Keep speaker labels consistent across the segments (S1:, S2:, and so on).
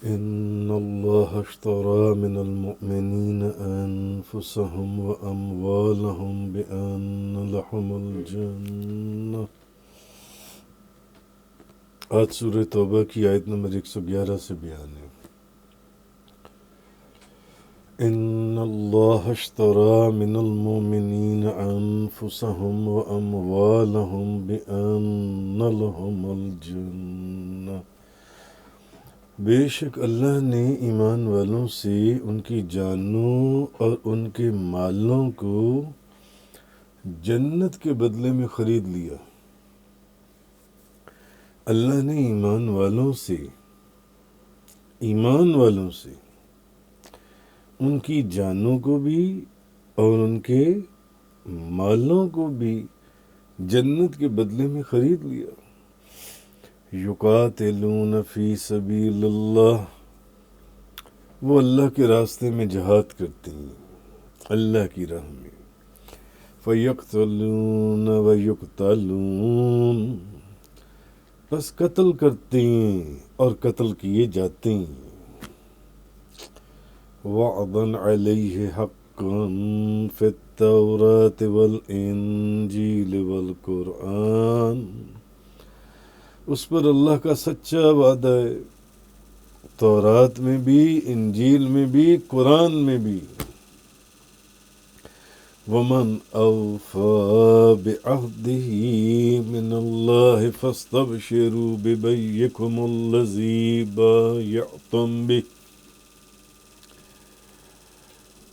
S1: إن الله اشترى من المؤمنين أنفسهم وأموالهم بأن لهم الجنة. آج سورہ توبہ کی آیت نمبر 111 سے بیان ہے. إن الله اشترى من المؤمنين أنفسهم وأموالهم بأن لهم الجنة. بے شک اللہ نے ایمان والوں سے ان کی جانوں اور ان کے مالوں کو جنت کے بدلے میں خرید لیا. اللہ نے ایمان والوں سے ان کی جانوں کو بھی اور ان کے مالوں کو بھی جنت کے بدلے میں خرید لیا. یقاتلون فی سبیل اللہ، وہ اللہ کے راستے میں جہاد کرتے ہیں اللہ کی راہ میں. فیقتلون ویقتلون، بس قتل کرتے ہیں اور قتل کیے جاتے ہیں. وعدا علیہ حقا فی التوراۃ والانجیل والقرآن، اس پر اللہ کا سچا وعدہ ہے، تورات میں بھی، انجیل میں بھی، قرآن میں بھی. ومن اوفى بعهده من الله فاستبشروا ببيعكم الذي بايعتم به.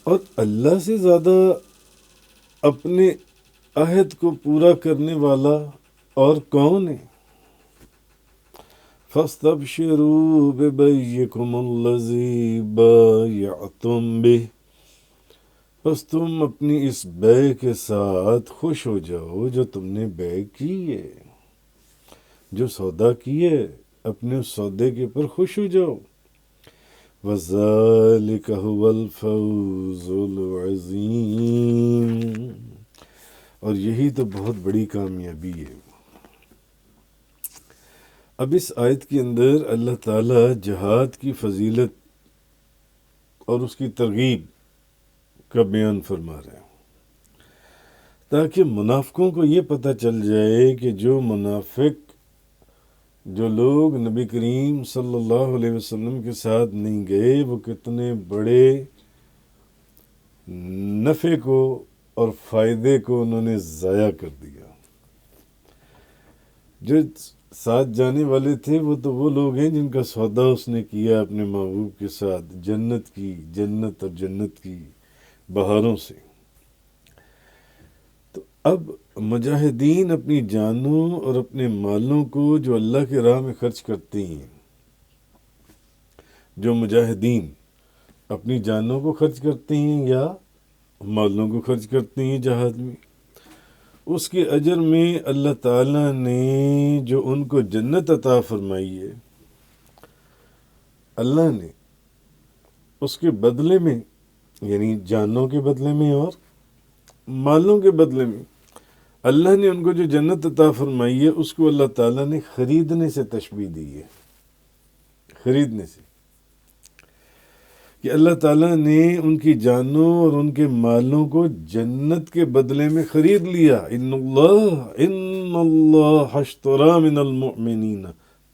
S1: اور اللہ سے زیادہ اپنے عہد کو پورا کرنے والا اور کون ہے؟ فاستبشروا ببيعكم الذي بايعتم به، بس تم اپنی اس بیع کے ساتھ خوش ہو جاؤ جو تم نے بیع کی ہے، جو سودا کی ہے، اپنے اس سودے کے پر خوش ہو جاؤ. وَذَلِكَ هُوَ الْفَوْزُ الْعَظِيمُ، اور یہی تو بہت بڑی کامیابی ہے. اب اس آیت کے اندر اللہ تعالیٰ جہاد کی فضیلت اور اس کی ترغیب کا بیان فرما رہے ہیں، تاکہ منافقوں کو یہ پتہ چل جائے کہ جو لوگ نبی کریم صلی اللہ علیہ وسلم کے ساتھ نہیں گئے، وہ کتنے بڑے نفع کو اور فائدے کو انہوں نے ضائع کر دیا. جو ساتھ جانے والے تھے وہ لوگ ہیں جن کا سودا اس نے کیا اپنے محبوب کے ساتھ، جنت اور جنت کی بہاروں سے. تو اب مجاہدین اپنی جانوں اور اپنے مالوں کو جو اللہ کے راہ میں خرچ کرتے ہیں، جو مجاہدین اپنی جانوں کو خرچ کرتے ہیں یا مالوں کو خرچ کرتے ہیں جہاد میں، اس کے اجر میں اللہ تعالیٰ نے جو ان کو جنت عطا فرمائی ہے، اللہ نے اس کے بدلے میں، یعنی جانوں کے بدلے میں اور مالوں کے بدلے میں، اللہ نے ان کو جو جنت عطا فرمائی ہے اس کو اللہ تعالیٰ نے خریدنے سے تشبیہ دی ہے. خریدنے سے کہ اللہ تعالیٰ نے ان کی جانوں اور ان کے مالوں کو جنت کے بدلے میں خرید لیا. ان اللہ اشتری من المؤمنین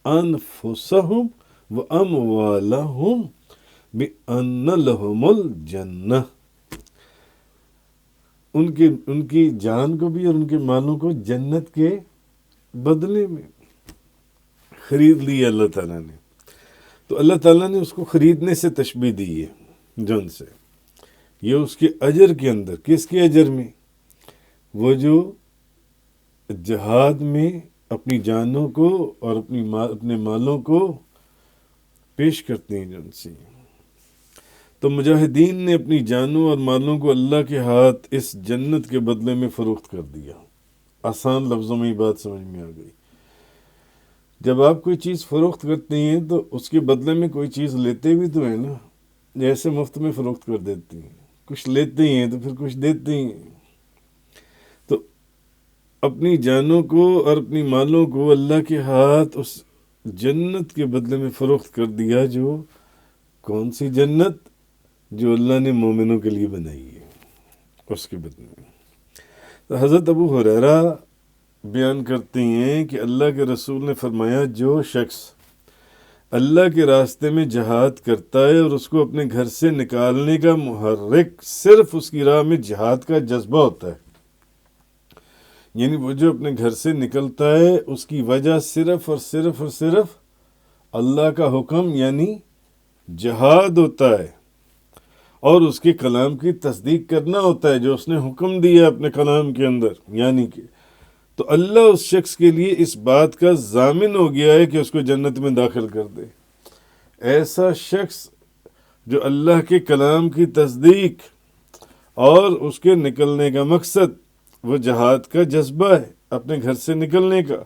S1: انفسهم واموالهم بان لهم الجنہ، ان کی جان کو بھی اور ان کے مالوں کو جنت کے بدلے میں خرید لیا اللہ تعالیٰ نے. تو اللہ تعالیٰ نے اس کو خریدنے سے تشبیہ دی ہے جن سے، یہ اس کے اجر کے اندر. کس کے اجر میں؟ وہ جو جہاد میں اپنی جانوں کو اور اپنے مالوں کو پیش کرتے ہیں جن سے. تو مجاہدین نے اپنی جانوں اور مالوں کو اللہ کے ہاتھ اس جنت کے بدلے میں فروخت کر دیا. آسان لفظوں میں یہ بات سمجھ میں آ گئی. جب آپ کوئی چیز فروخت کرتے ہیں تو اس کے بدلے میں کوئی چیز لیتے بھی تو ہیں نا، جیسے مفت میں فروخت کر دیتے ہیں، کچھ لیتے ہیں تو پھر کچھ دیتے ہیں. تو اپنی جانوں کو اور اپنی مالوں کو اللہ کے ہاتھ اس جنت کے بدلے میں فروخت کر دیا جو کون سی جنت؟ جو اللہ نے مومنوں کے لیے بنائی ہے، اس کے بدلے میں۔ تو حضرت ابو ہریرہ بیان کرتے ہیں کہ اللہ کے رسول نے فرمایا جو شخص اللہ کے راستے میں جہاد کرتا ہے اور اس کو اپنے گھر سے نکالنے کا محرک صرف اس کی راہ میں جہاد کا جذبہ ہوتا ہے، یعنی وہ جو اپنے گھر سے نکلتا ہے اس کی وجہ صرف اور صرف اور صرف اللہ کا حکم یعنی جہاد ہوتا ہے، اور اس کے کلام کی تصدیق کرنا ہوتا ہے جو اس نے حکم دیا اپنے کلام کے اندر، یعنی کہ تو اللہ اس شخص کے لیے اس بات کا ضامن ہو گیا ہے کہ اس کو جنت میں داخل کر دے۔ ایسا شخص جو اللہ کے کلام کی تصدیق اور اس کے نکلنے کا مقصد وہ جہاد کا جذبہ ہے اپنے گھر سے نکلنے کا،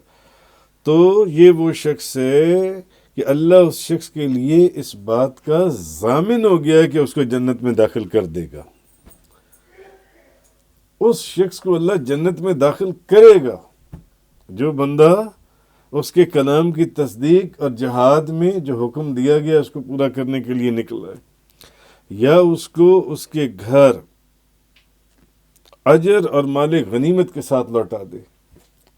S1: تو یہ وہ شخص ہے کہ اللہ اس شخص کے لیے اس بات کا ضامن ہو گیا ہے کہ اس کو جنت میں داخل کر دے گا۔ اس شخص کو اللہ جنت میں داخل کرے گا جو بندہ اس کے کلام کی تصدیق اور جہاد میں جو حکم دیا گیا اس کو پورا کرنے کے لیے نکلا ہے، یا اس کو اس کے گھر اجر اور مال غنیمت کے ساتھ لوٹا دے۔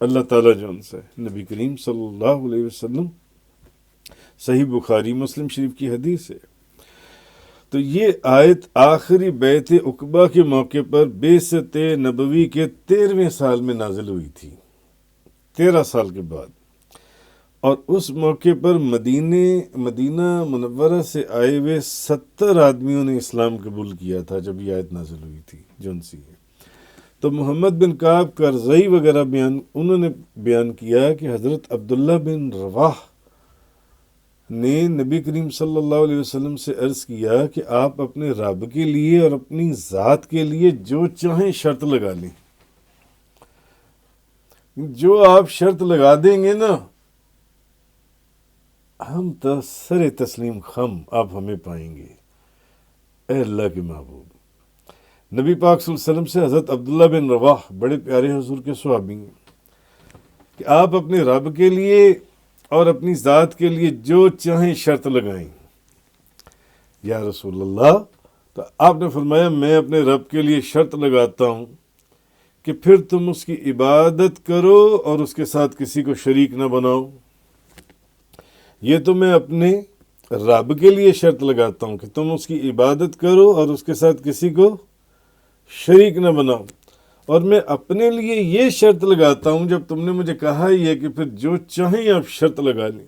S1: اللہ تعالیٰ جو ان سے نبی کریم صلی اللہ علیہ وسلم، صحیح بخاری مسلم شریف کی حدیث ہے۔ تو یہ آیت آخری بیعت عقبہ کے موقع پر بعثت نبوی کے 13ویں سال میں نازل ہوئی تھی، 13 سال کے بعد، اور اس موقع پر مدینہ منورہ سے آئے ہوئے 70 آدمیوں نے اسلام قبول کیا تھا جب یہ آیت نازل ہوئی تھی جن سی ہے۔ تو محمد بن کعب کرزئی وغیرہ انہوں نے بیان کیا کہ حضرت عبداللہ بن رواح نے نبی کریم صلی اللہ علیہ وسلم سے عرض کیا کہ آپ اپنے رب کے لیے اور اپنی ذات کے لیے جو چاہیں شرط لگا لیں، جو آپ شرط لگا دیں گے نا ہم سر تسلیم خم آپ ہمیں پائیں گے، اے اللہ کے محبوب۔ نبی پاک صلی اللہ علیہ وسلم سے حضرت عبداللہ بن رواح بڑے پیارے حضور کے صحابی ہیں کہ آپ اپنے رب کے لیے اور اپنی ذات کے لیے جو چاہیں شرط لگائیں۔ یا رسول اللہ، تو آپ نے فرمایا میں اپنے رب کے لیے شرط لگاتا ہوں کہ پھر تم اس کی عبادت کرو اور اس کے ساتھ کسی کو شریک نہ بناؤ۔ یہ تو میں اپنے رب کے لیے شرط لگاتا ہوں کہ تم اس کی عبادت کرو اور اس کے ساتھ کسی کو شریک نہ بناؤ، اور میں اپنے لیے یہ شرط لگاتا ہوں جب تم نے مجھے کہا ہی ہے کہ پھر جو چاہیں آپ شرط لگا لیں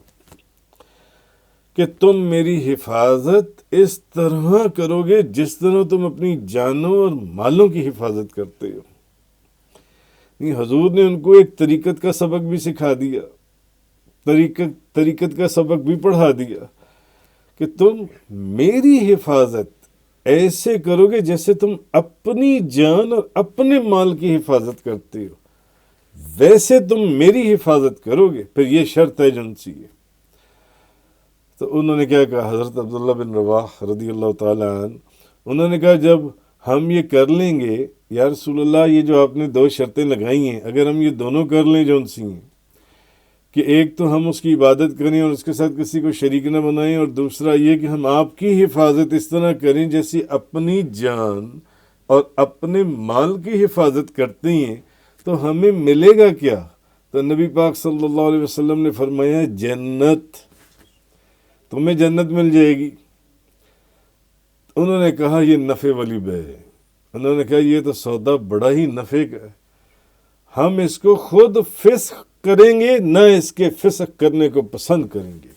S1: کہ تم میری حفاظت اس طرح کرو گے جس طرح تم اپنی جانوں اور مالوں کی حفاظت کرتے ہو۔ حضور نے ان کو ایک طریقت کا سبق بھی سکھا دیا، طریقت کا سبق بھی پڑھا دیا کہ تم میری حفاظت ایسے کرو گے جیسے تم اپنی جان اور اپنے مال کی حفاظت کرتے ہو، ویسے تم میری حفاظت کرو گے، پھر یہ شرط ہے جن سی ہے۔ تو انہوں نے کیا کہا، حضرت عبداللہ بن رواح رضی اللہ تعالیٰ عنہ، انہوں نے کہا جب ہم یہ کر لیں گے یا رسول اللہ، یہ جو آپ نے 2 شرطیں لگائی ہیں اگر ہم یہ دونوں کر لیں جن سی ہیں کہ ایک تو ہم اس کی عبادت کریں اور اس کے ساتھ کسی کو شریک نہ بنائیں، اور دوسرا یہ کہ ہم آپ کی حفاظت اس طرح کریں جیسی اپنی جان اور اپنے مال کی حفاظت کرتے ہیں، تو ہمیں ملے گا کیا؟ تو نبی پاک صلی اللہ علیہ وسلم نے فرمایا جنت، تمہیں جنت مل جائے گی۔ انہوں نے کہا یہ نفع والی بے ہے، انہوں نے کہا یہ تو سودا بڑا ہی نفع کا ہے، ہم اس کو خود فسخ کریں گے نہ اس کے فسخ کرنے کو پسند کریں گے،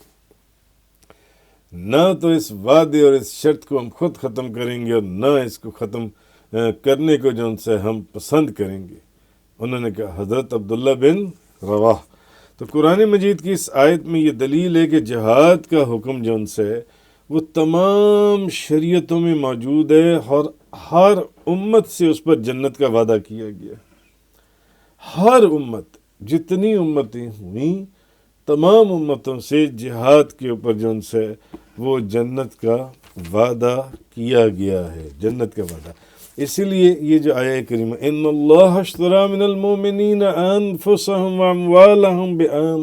S1: نہ تو اس وعدے اور اس شرط کو ہم خود ختم کریں گے اور نہ اس کو ختم کرنے کو جو ان سے ہم پسند کریں گے۔ انہوں نے کہا حضرت عبداللہ بن رواح۔ تو قرآن مجید کی اس آیت میں یہ دلیل ہے کہ جہاد کا حکم جو ان سے وہ تمام شریعتوں میں موجود ہے، اور ہر امت سے اس پر جنت کا وعدہ کیا گیا۔ ہر امت، جتنی امتیں ہوئیں تمام امتوں سے جہاد کے اوپر جو ان سے وہ جنت کا وعدہ کیا گیا ہے، جنت کا وعدہ۔ اسی لیے یہ جو آیہ کریمہ ان اللہ اشتری من المؤمنین انفسهم واموالهم بان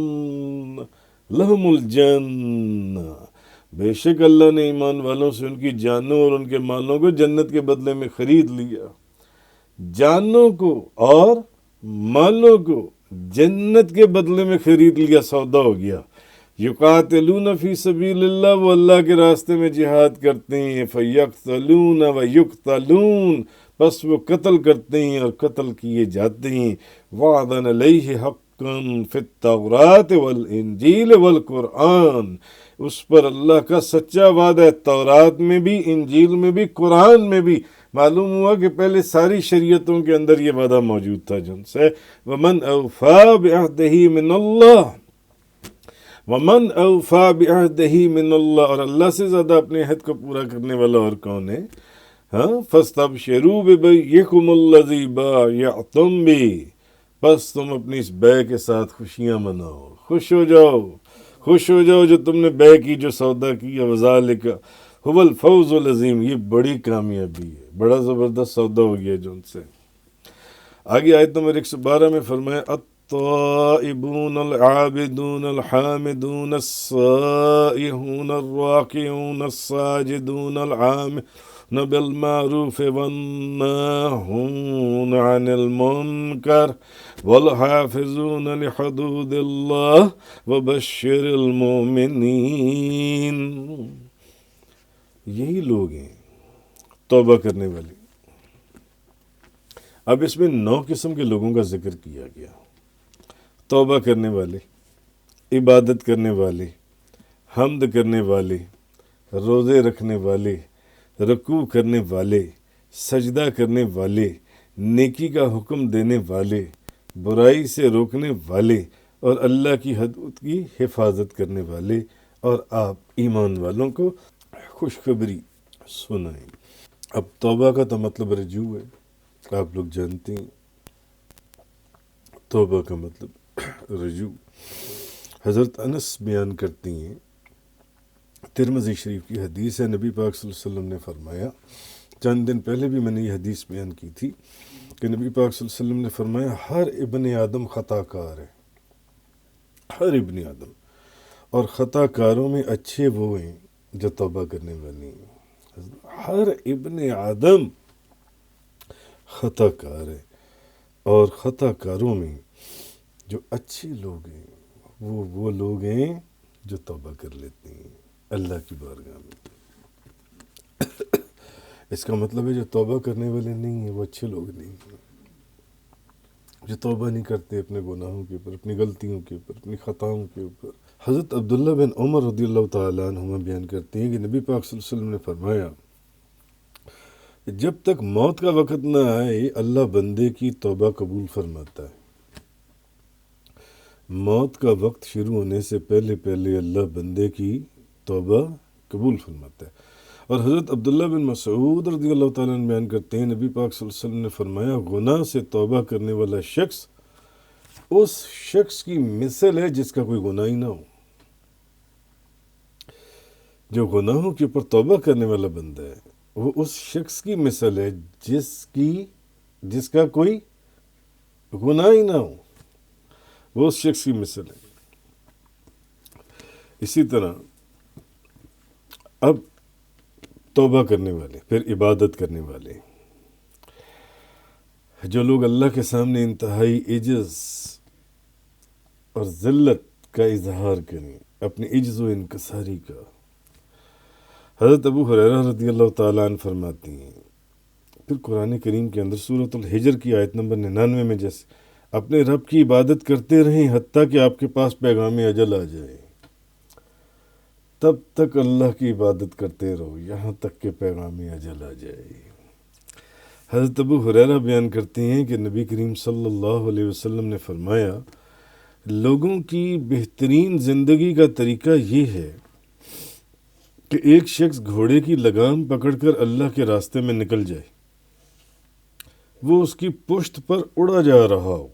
S1: لهم الجنہ، بے شک اللہ نے ایمان والوں سے ان کی جانوں اور ان کے مالوں کو جنت کے بدلے میں خرید لیا. جانوں کو اور مالوں کو جنت کے بدلے میں خرید لیا، سودا ہو گیا. یقاتلون فی سبیل اللہ، وہ اللہ کے راستے میں جہاد کرتے ہیں. فیقتلون و یقتلون، بس وہ قتل کرتے ہیں اور قتل کیے جاتے ہیں. وعدن علیہ حقا فی التوراۃ والانجیل والقرآن، اس پر اللہ کا سچا وعدہ ہے، تورات میں بھی، انجیل میں بھی، قرآن میں بھی. معلوم ہوا کہ پہلے ساری شریعتوں کے اندر یہ وعدہ موجود تھا جن سے. ومن اوفا بعہدہ من اللہ، ومن اوفا بعہدہ من اللہ، اور اللہ سے زیادہ اپنے عہد کو پورا کرنے والا اور کون ہے؟ ہاں، فاستبشروا ببیعکم الذی بایعتم بہ، بس تم اپنی اس بے کے ساتھ خوشیاں مناؤ، خوش ہو جاؤ، خوش ہو جاؤ جو تم نے بے کی، جو سودا کیا. وذالک هو الفوز العظیم، یہ بڑی کامیابی ہے، بڑا زبردست سودا ہو گیا جو ان سے. آگے آیت نمبر 112 میں فرمایا الطائبون العابدون الحامدون السائحون الراکعون الساجدون العاملون بالمعروف والناہون عن المنکر والحافظون لحدود اللہ وبشر المؤمنین. یہی لوگ ہیں توبہ کرنے والے. اب اس میں 9 قسم کے لوگوں کا ذکر کیا گیا. توبہ کرنے والے، عبادت کرنے والے، حمد کرنے والے، روزے رکھنے والے، رکوع کرنے والے، سجدہ کرنے والے، نیکی کا حکم دینے والے، برائی سے روکنے والے، اور اللہ کی حدود کی حفاظت کرنے والے. اور آپ ایمان والوں کو خوشخبری سنائیں. اب توبہ کا تو مطلب رجوع ہے، آپ لوگ جانتے ہیں توبہ کا مطلب رجوع. حضرت انس بیان کرتی ہیں، ترمذی شریف کی حدیث ہے، نبی پاک صلی اللہ علیہ وسلم نے فرمایا، چند دن پہلے بھی میں نے یہ حدیث بیان کی تھی کہ نبی پاک صلی اللہ علیہ وسلم نے فرمایا ہر ابن آدم خطا کار ہے، ہر ابن آدم، اور خطا کاروں میں اچھے وہ ہیں جو توبہ کرنے والے ہیں. ہر ابن آدم خطا کار ہے، اور خطا کاروں میں جو اچھے لوگ ہیں وہ لوگ ہیں جو توبہ کر لیتے ہیں اللہ کی بارگاہ میں. اس کا مطلب ہے جو توبہ کرنے والے نہیں ہیں وہ اچھے لوگ نہیں ہیں. جو توبہ نہیں کرتے اپنے گناہوں کے اوپر، اپنی غلطیوں کے اوپر، اپنی خطاؤں کے اوپر. حضرت عبداللہ بن عمر رضی اللہ تعالیٰ عنہما بیان کرتے ہیں کہ نبی پاک صلی اللہ علیہ وسلم نے فرمایا جب تک موت کا وقت نہ آئے اللہ بندے کی توبہ قبول فرماتا ہے. موت کا وقت شروع ہونے سے پہلے اللہ بندے کی توبہ قبول فرماتا ہے. اور حضرت عبداللہ بن مسعود رضی اللہ تعالیٰ عنہ بیان کرتے ہیں نبی پاک صلی اللہ علیہ وسلم نے فرمایا گناہ سے توبہ کرنے والا شخص اس شخص کی مثل ہے جس کا کوئی گناہ ہی نہ ہو. جو گناہوں کے اوپر توبہ کرنے والا بندہ ہے وہ اس شخص کی مثل ہے جس کا کوئی گناہ ہی نہ ہو، وہ اس شخص کی مثل ہے. اسی طرح اب توبہ کرنے والے، پھر عبادت کرنے والے، جو لوگ اللہ کے سامنے انتہائی عجز اور ذلت کا اظہار کریں، اپنے عجز و انکساری کا. حضرت ابو ہریرہ رضی اللہ تعالیٰ عنہ فرماتی ہیں، پھر قرآن کریم کے اندر سورۃ الحجر کی آیت نمبر 99 میں جیسے اپنے رب کی عبادت کرتے رہیں حتیٰ کہ آپ کے پاس پیغام اجل آ جائے، تب تک اللہ کی عبادت کرتے رہو یہاں تک کہ پیغام اجل آ جائے. حضرت ابو ہریرہ بیان کرتے ہیں کہ نبی کریم صلی اللہ علیہ وسلم نے فرمایا لوگوں کی بہترین زندگی کا طریقہ یہ ہے کہ ایک شخص گھوڑے کی لگام پکڑ کر اللہ کے راستے میں نکل جائے، وہ اس کی پشت پر اڑا جا رہا ہو،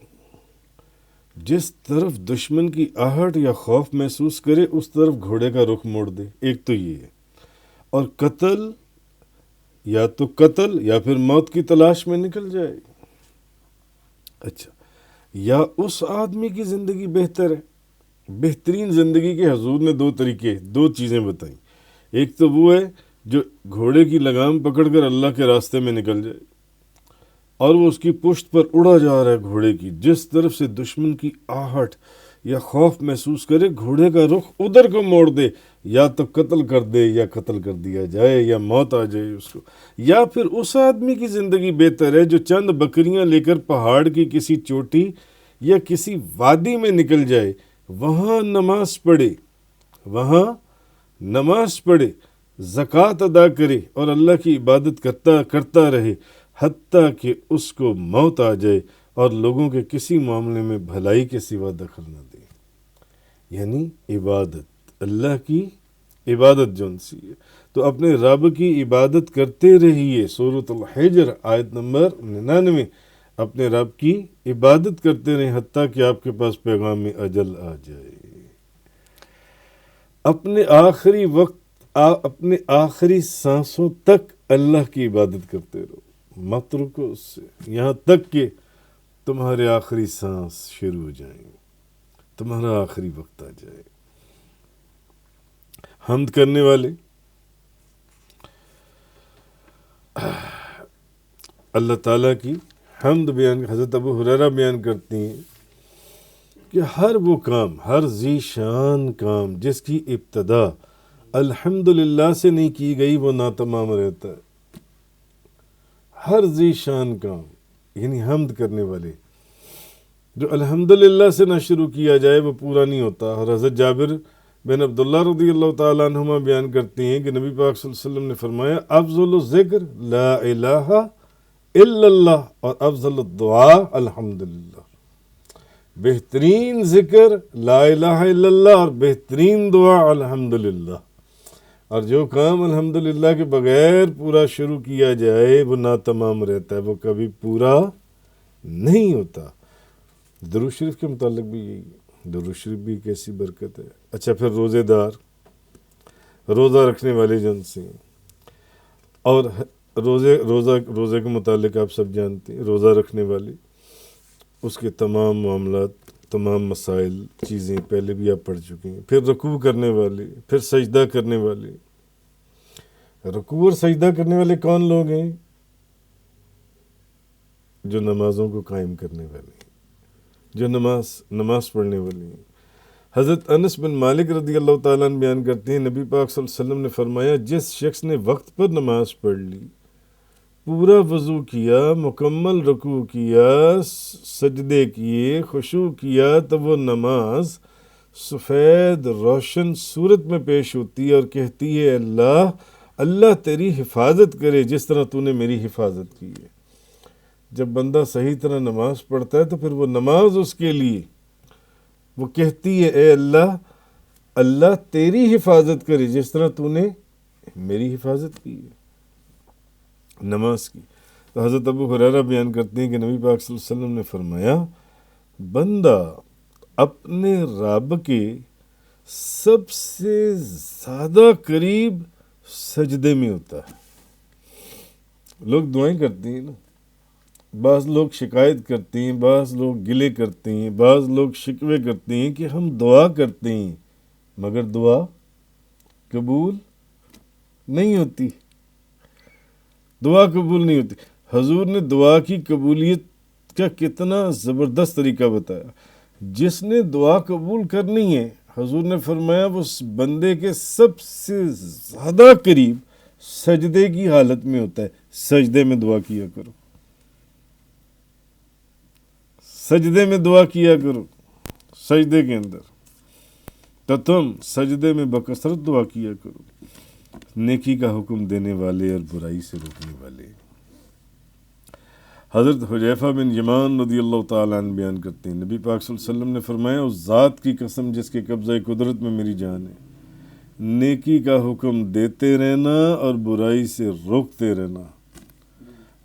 S1: جس طرف دشمن کی آہٹ یا خوف محسوس کرے اس طرف گھوڑے کا رخ موڑ دے. ایک تو یہ ہے، اور قتل یا پھر موت کی تلاش میں نکل جائے. اچھا، یا اس آدمی کی زندگی بہتر ہے. بہترین زندگی کے حضور نے 2 طریقے، 2 چیزیں بتائیں. ایک تو وہ ہے جو گھوڑے کی لگام پکڑ کر اللہ کے راستے میں نکل جائے اور وہ اس کی پشت پر اڑا جا رہا ہے گھوڑے کی، جس طرف سے دشمن کی آہٹ یا خوف محسوس کرے گھوڑے کا رخ ادھر کو موڑ دے، یا تو قتل کر دے یا قتل کر دیا جائے یا موت آ جائے اس کو۔ یا پھر اس آدمی کی زندگی بہتر ہے جو چند بکریاں لے کر پہاڑ کی کسی چوٹی یا کسی وادی میں نکل جائے، وہاں نماز پڑھے، زکوٰۃ ادا کرے اور اللہ کی عبادت کرتا رہے حتیٰ کہ اس کو موت آ جائے اور لوگوں کے کسی معاملے میں بھلائی کے سوا دخل نہ دے۔ یعنی عبادت، اللہ کی عبادت جون سی ہے، تو اپنے رب کی عبادت کرتے رہیے۔ سورۃ الحجر آیت نمبر 99، اپنے رب کی عبادت کرتے رہیں حتیٰ کہ آپ کے پاس پیغام اجل آ جائے۔ اپنے آخری وقت، اپنے آخری سانسوں تک اللہ کی عبادت کرتے رہو، مت رکو اس سے، یہاں تک کہ تمہارے آخری سانس شروع ہو جائیں، تمہارا آخری وقت آ جائے۔ حمد کرنے والے اللہ تعالیٰ کی حمد بیان، حضرت ابو ہریرہ بیان کرتی ہیں کہ ہر وہ کام، ہر ذی شان کام جس کی ابتدا الحمدللہ سے نہیں کی گئی وہ ناتمام رہتا ہے۔ ہر ذی شان کام یعنی حمد کرنے والے، جو الحمدللہ سے نہ شروع کیا جائے وہ پورا نہیں ہوتا۔ اور حضرت جابر بن عبداللہ رضی اللہ تعالیٰ عنہما بیان کرتے ہیں کہ نبی پاک صلی اللہ علیہ وسلم نے فرمایا افضل الذکر لا الہ الا اللہ اور افضل الدعاء الحمدللہ، بہترین ذکر لا الہ الا اللہ اور بہترین دعا الحمدللہ۔ اور جو کام الحمدللہ کے بغیر پورا شروع کیا جائے وہ ناتمام رہتا ہے، وہ کبھی پورا نہیں ہوتا۔ درود شریف کے متعلق بھی یہی ہے، درود شریف بھی کیسی برکت ہے۔ اچھا، پھر روزے دار، روزہ رکھنے والے جن سے، اور روزے کے متعلق آپ سب جانتے ہیں، روزہ رکھنے والے اس کے تمام معاملات، تمام مسائل، چیزیں پہلے بھی آپ پڑھ چکے ہیں۔ پھر رکوع کرنے والے، پھر سجدہ کرنے والے۔ رکوع اور سجدہ کرنے والے کون لوگ ہیں؟ جو نمازوں کو قائم کرنے والے ہیں، جو نماز پڑھنے والے ہیں۔ حضرت انس بن مالک رضی اللہ تعالیٰ عنہ بیان کرتے ہیں نبی پاک صلی اللہ علیہ وسلم نے فرمایا جس شخص نے وقت پر نماز پڑھ لی، پورا وضو کیا، مکمل رکوع کیا، سجدے کیے، خشوع کیا، تو وہ نماز سفید روشن صورت میں پیش ہوتی ہے اور کہتی ہے اللہ تیری حفاظت کرے جس طرح تو نے میری حفاظت کی ہے۔ جب بندہ صحیح طرح نماز پڑھتا ہے تو پھر وہ نماز اس کے لیے وہ کہتی ہے اے اللہ تیری حفاظت کرے جس طرح تو نے میری حفاظت کی ہے نماز کی۔ تو حضرت ابو ہریرہ بیان کرتے ہیں کہ نبی پاک صلی اللہ علیہ وسلم نے فرمایا بندہ اپنے رب کے سب سے زیادہ قریب سجدے میں ہوتا ہے۔ لوگ دعائیں کرتے ہیں نا، بعض لوگ شکایت کرتے ہیں، بعض لوگ گلے کرتے ہیں، بعض لوگ شکوے کرتے ہیں کہ ہم دعا کرتے ہیں مگر دعا قبول نہیں ہوتی، دعا قبول نہیں ہوتی۔ حضور نے دعا کی قبولیت کا کتنا زبردست طریقہ بتایا۔ جس نے دعا قبول کرنی ہے حضور نے فرمایا وہ اس بندے کے سب سے زیادہ قریب سجدے کی حالت میں ہوتا ہے۔ سجدے میں دعا کیا کرو، سجدے میں دعا کیا کرو، سجدے کے اندر تو تم سجدے میں بکثرت دعا کیا کرو، نیکی کا حکم دینے والے اور برائی سے روکنے والے۔ حضرت حذیفہ بن یمان رضی اللہ تعالیٰ عنہ بیان کرتے ہیں نبی پاک صلی اللہ علیہ وسلم نے فرمایا اس ذات کی قسم جس کے قبضہ قدرت میں میری جان ہے، نیکی کا حکم دیتے رہنا اور برائی سے روکتے رہنا،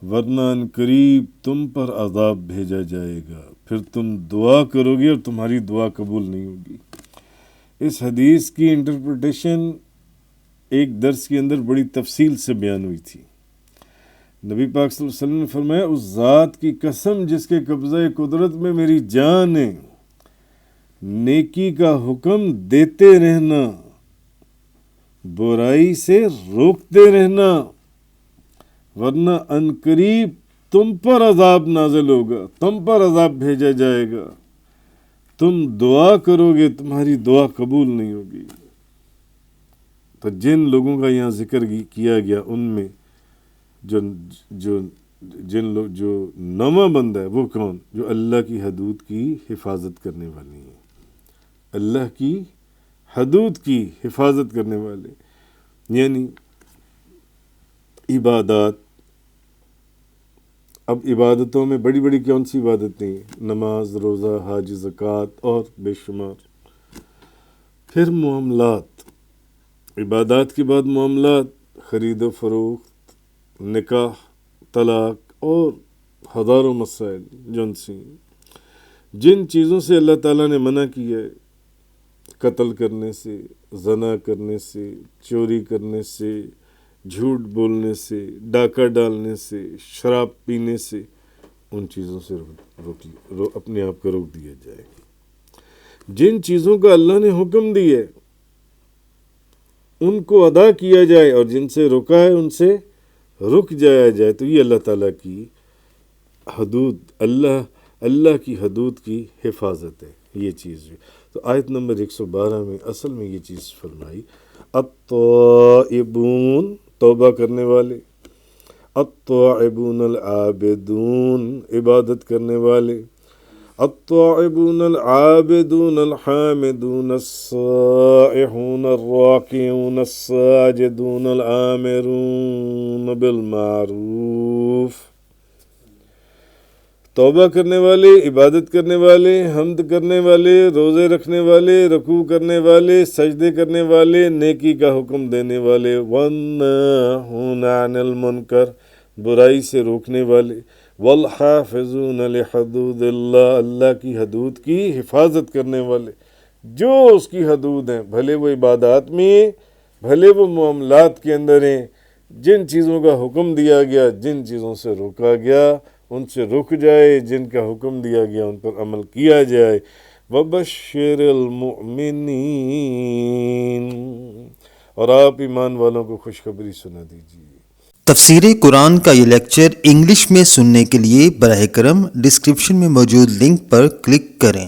S1: ورنہ ان قریب تم پر عذاب بھیجا جائے گا، پھر تم دعا کرو گے اور تمہاری دعا قبول نہیں ہوگی۔ اس حدیث کی انٹرپریٹیشن ایک درس کے اندر بڑی تفصیل سے بیان ہوئی تھی۔ نبی پاک صلی اللہ علیہ وسلم نے فرمایا اس ذات کی قسم جس کے قبضہ قدرت میں میری جان ہے، نیکی کا حکم دیتے رہنا برائی سے روکتے رہنا، ورنہ عنقریب تم پر عذاب نازل ہوگا، تم پر عذاب بھیجا جائے گا، تم دعا کرو گے تمہاری دعا قبول نہیں ہوگی۔ تو جن لوگوں کا یہاں ذکر کیا گیا ان میں جو نواں بندہ ہے وہ کون؟ جو اللہ کی حدود کی حفاظت کرنے والی ہیں، اللہ کی حدود کی حفاظت کرنے والے، یعنی عبادات۔ اب عبادتوں میں بڑی بڑی کون سی عبادتیں ہیں؟ نماز، روزہ، حج، زکوٰۃ اور بے شمار۔ پھر معاملات، عبادات کے بعد معاملات، خرید و فروخت، نکاح، طلاق اور ہزاروں مسائل جن چیزوں سے اللہ تعالیٰ نے منع کیا ہے، قتل کرنے سے، زنا کرنے سے، چوری کرنے سے، جھوٹ بولنے سے، ڈاکہ ڈالنے سے، شراب پینے سے، ان چیزوں سے اپنے آپ کو روک دیا جائے۔ جن چیزوں کا اللہ نے حکم دیا ہے ان کو ادا کیا جائے، اور جن سے روکا ہے ان سے رک جایا جائے۔ تو یہ اللہ تعالیٰ کی حدود، اللہ کی حدود کی حفاظت ہے یہ چیز۔ تو آیت نمبر 112 میں اصل میں یہ چیز فرمائی، التائبون توبہ کرنے والے، التائبون العابدون عبادت کرنے والے، التائبون العابدون الحامدون السائحون الراکعون الساجدون الآمرون بالمعروف۔ توبہ کرنے والے، عبادت کرنے والے، حمد کرنے والے، روزے رکھنے والے، رکوع کرنے والے، سجدے کرنے والے، نیکی کا حکم دینے والے، والناہون عن المنکر برائی سے روکنے والے، والحافظون لحدود اللہ اللہ کی حدود کی حفاظت کرنے والے، جو اس کی حدود ہیں، بھلے وہ عبادات میں ہیں، بھلے وہ معاملات کے اندر ہیں، جن چیزوں کا حکم دیا گیا، جن چیزوں سے روکا گیا ان سے رک جائے، جن کا حکم دیا گیا ان پر عمل کیا جائے۔ وَبَشِّرِ الْمُؤْمِنِينَ، اور آپ ایمان والوں کو خوشخبری سنا دیجیے۔
S2: تفسیر قرآن کا یہ لیکچر انگلش میں سننے کے لیے براہ کرم ڈسکرپشن میں موجود لنک پر کلک کریں۔